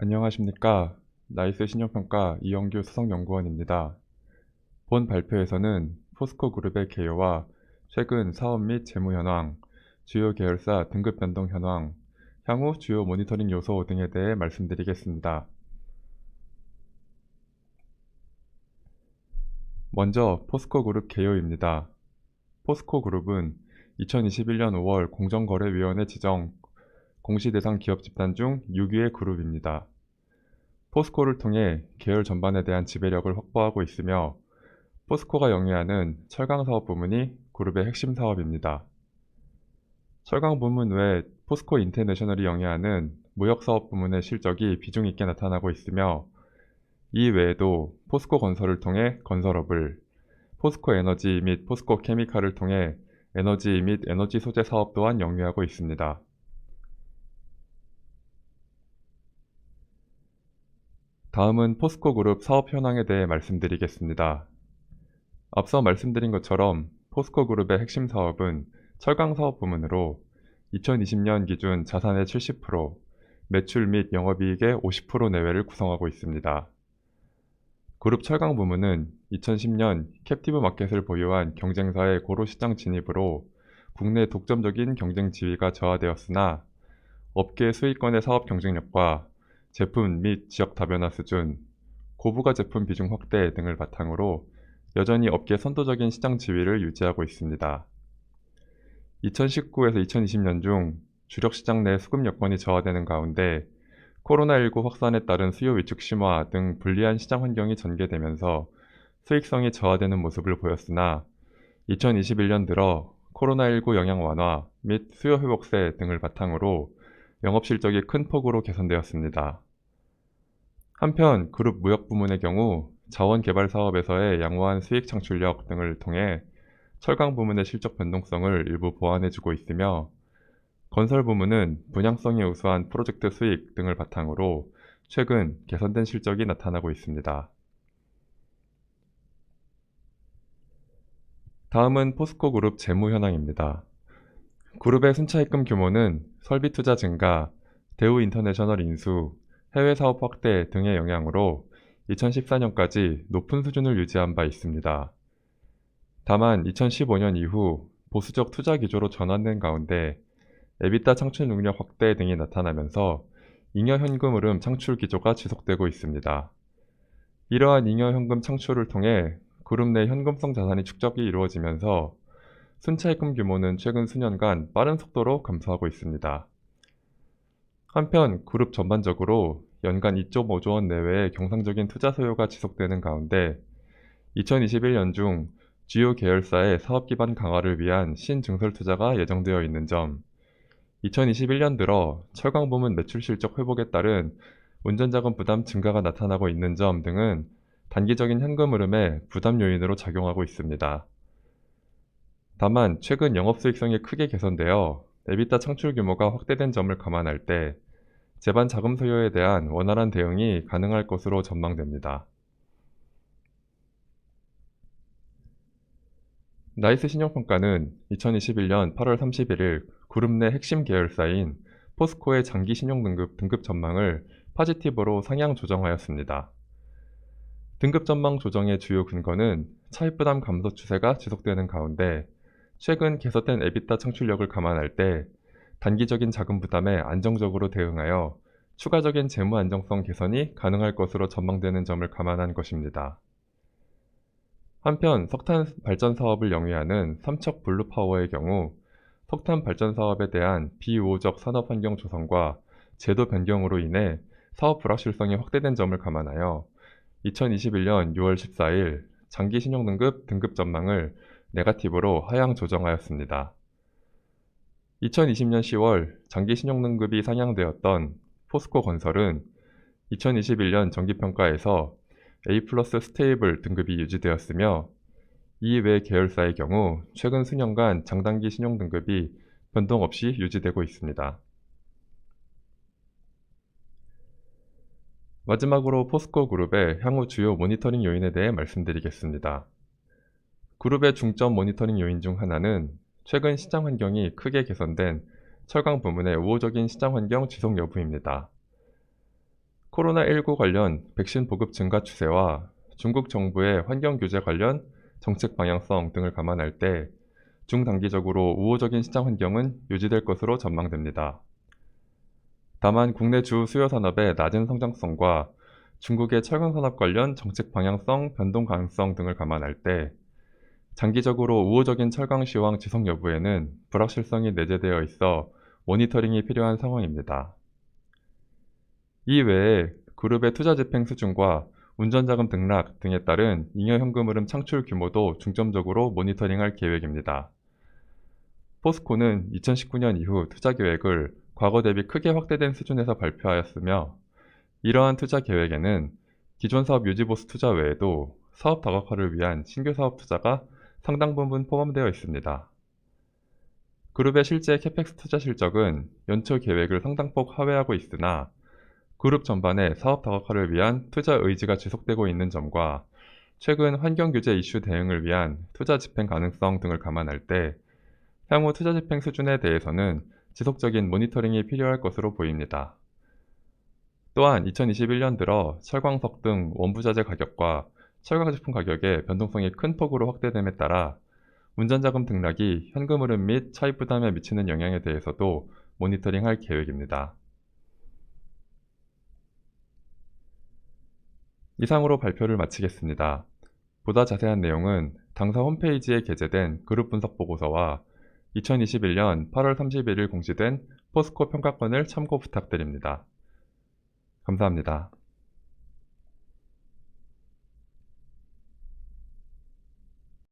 안녕하십니까. 나이스 신용평가 이영규 수석연구원입니다. 본 발표에서는 포스코그룹의 개요와 최근 사업 및 재무 현황, 주요 계열사 등급 변동 현황, 향후 주요 모니터링 요소 등에 대해 말씀드리겠습니다. 먼저 포스코그룹 개요입니다. 포스코그룹은 2021년 5월 공정거래위원회 지정 공시대상 기업 집단 중 6위의 그룹입니다. 포스코를 통해 계열 전반에 대한 지배력을 확보하고 있으며 포스코가 영위하는 철강 사업 부문이 그룹의 핵심 사업입니다. 철강 부문 외 포스코 인터내셔널이 영위하는 무역 사업 부문의 실적이 비중 있게 나타나고 있으며 이 외에도 포스코 건설을 통해 건설업을, 포스코 에너지 및 포스코 케미칼을 통해 에너지 및 에너지 소재 사업 또한 영위하고 있습니다. 다음은 포스코 그룹 사업 현황에 대해 말씀드리겠습니다. 앞서 말씀드린 것처럼 포스코 그룹의 핵심 사업은 철강 사업 부문으로 2020년 기준 자산의 70%, 매출 및 영업이익의 50% 내외를 구성하고 있습니다. 그룹 철강 부문은 2010년 캡티브 마켓을 보유한 경쟁사의 고로 시장 진입으로 국내 독점적인 경쟁 지위가 저하되었으나 업계 수익권의 사업 경쟁력과 제품 및 지역 다변화 수준, 고부가 제품 비중 확대 등을 바탕으로 여전히 업계 선도적인 시장 지위를 유지하고 있습니다. 2019에서 2020년 중 주력 시장 내 수급 여건이 저하되는 가운데 코로나19 확산에 따른 수요 위축 심화 등 불리한 시장 환경이 전개되면서 수익성이 저하되는 모습을 보였으나 2021년 들어 코로나19 영향 완화 및 수요 회복세 등을 바탕으로 영업 실적이 큰 폭으로 개선되었습니다. 한편 그룹 무역 부문의 경우 자원 개발 사업에서의 양호한 수익 창출력 등을 통해 철강 부문의 실적 변동성을 일부 보완해주고 있으며 건설 부문은 분양성이 우수한 프로젝트 수익 등을 바탕으로 최근 개선된 실적이 나타나고 있습니다. 다음은 포스코 그룹 재무 현황입니다. 그룹의 순차입금 규모는 설비 투자 증가, 대우 인터내셔널 인수, 해외 사업 확대 등의 영향으로 2014년까지 높은 수준을 유지한 바 있습니다. 다만 2015년 이후 보수적 투자 기조로 전환된 가운데 에비타 창출 능력 확대 등이 나타나면서 잉여 현금 흐름 창출 기조가 지속되고 있습니다. 이러한 잉여 현금 창출을 통해 그룹 내 현금성 자산이 축적이 이루어지면서 순차입금 규모는 최근 수년간 빠른 속도로 감소하고 있습니다. 한편 그룹 전반적으로 연간 2.5조 원 내외의 경상적인 투자 수요가 지속되는 가운데 2021년 중 주요 계열사의 사업 기반 강화를 위한 신증설 투자가 예정되어 있는 점, 2021년 들어 철강 부문 매출 실적 회복에 따른 운전자금 부담 증가가 나타나고 있는 점 등은 단기적인 현금 흐름의 부담 요인으로 작용하고 있습니다. 다만 최근 영업 수익성이 크게 개선되어 에비타 창출 규모가 확대된 점을 감안할 때 제반 자금 수요에 대한 원활한 대응이 가능할 것으로 전망됩니다. 나이스 신용평가는 2021년 8월 31일 그룹 내 핵심 계열사인 포스코의 장기 신용등급 전망을 파지티브로 상향 조정하였습니다. 등급 전망 조정의 주요 근거는 차입 부담 감소 추세가 지속되는 가운데 최근 개선된 에비타 창출력을 감안할 때 단기적인 자금 부담에 안정적으로 대응하여 추가적인 재무 안정성 개선이 가능할 것으로 전망되는 점을 감안한 것입니다. 한편 석탄 발전 사업을 영위하는 삼척 블루파워의 경우 석탄 발전 사업에 대한 비우호적 산업 환경 조성과 제도 변경으로 인해 사업 불확실성이 확대된 점을 감안하여 2021년 6월 14일 장기 신용등급 등급 전망을 네거티브로 하향 조정하였습니다. 2020년 10월 장기 신용등급이 상향되었던 포스코 건설은 2021년 정기평가에서 A+ 스테이블 등급이 유지되었으며 이 외 계열사의 경우 최근 수년간 장단기 신용등급이 변동 없이 유지되고 있습니다. 마지막으로 포스코 그룹의 향후 주요 모니터링 요인에 대해 말씀드리겠습니다. 그룹의 중점 모니터링 요인 중 하나는 최근 시장 환경이 크게 개선된 철강 부문의 우호적인 시장 환경 지속 여부입니다. 코로나19 관련 백신 보급 증가 추세와 중국 정부의 환경 규제 관련 정책 방향성 등을 감안할 때 중단기적으로 우호적인 시장 환경은 유지될 것으로 전망됩니다. 다만 국내 주 수요 산업의 낮은 성장성과 중국의 철강 산업 관련 정책 방향성 변동 가능성 등을 감안할 때 장기적으로 우호적인 철강 시황 지속 여부에는 불확실성이 내재되어 있어 모니터링이 필요한 상황입니다. 이 외에 그룹의 투자 집행 수준과 운전자금 등락 등에 따른 잉여 현금 흐름 창출 규모도 중점적으로 모니터링할 계획입니다. 포스코는 2019년 이후 투자 계획을 과거 대비 크게 확대된 수준에서 발표하였으며 이러한 투자 계획에는 기존 사업 유지 보수 투자 외에도 사업 다각화를 위한 신규 사업 투자가 상당 부분 포함되어 있습니다. 그룹의 실제 캐펙스 투자 실적은 연초 계획을 상당폭 하회하고 있으나 그룹 전반의 사업 다각화를 위한 투자 의지가 지속되고 있는 점과 최근 환경 규제 이슈 대응을 위한 투자 집행 가능성 등을 감안할 때 향후 투자 집행 수준에 대해서는 지속적인 모니터링이 필요할 것으로 보입니다. 또한 2021년 들어 철광석 등 원부자재 가격과 철강제품 가격의 변동성이 큰 폭으로 확대됨에 따라 운전자금 등락이 현금 흐름 및 차입 부담에 미치는 영향에 대해서도 모니터링할 계획입니다. 이상으로 발표를 마치겠습니다. 보다 자세한 내용은 당사 홈페이지에 게재된 그룹 분석 보고서와 2021년 8월 31일 공시된 포스코 평가권을 참고 부탁드립니다. 감사합니다.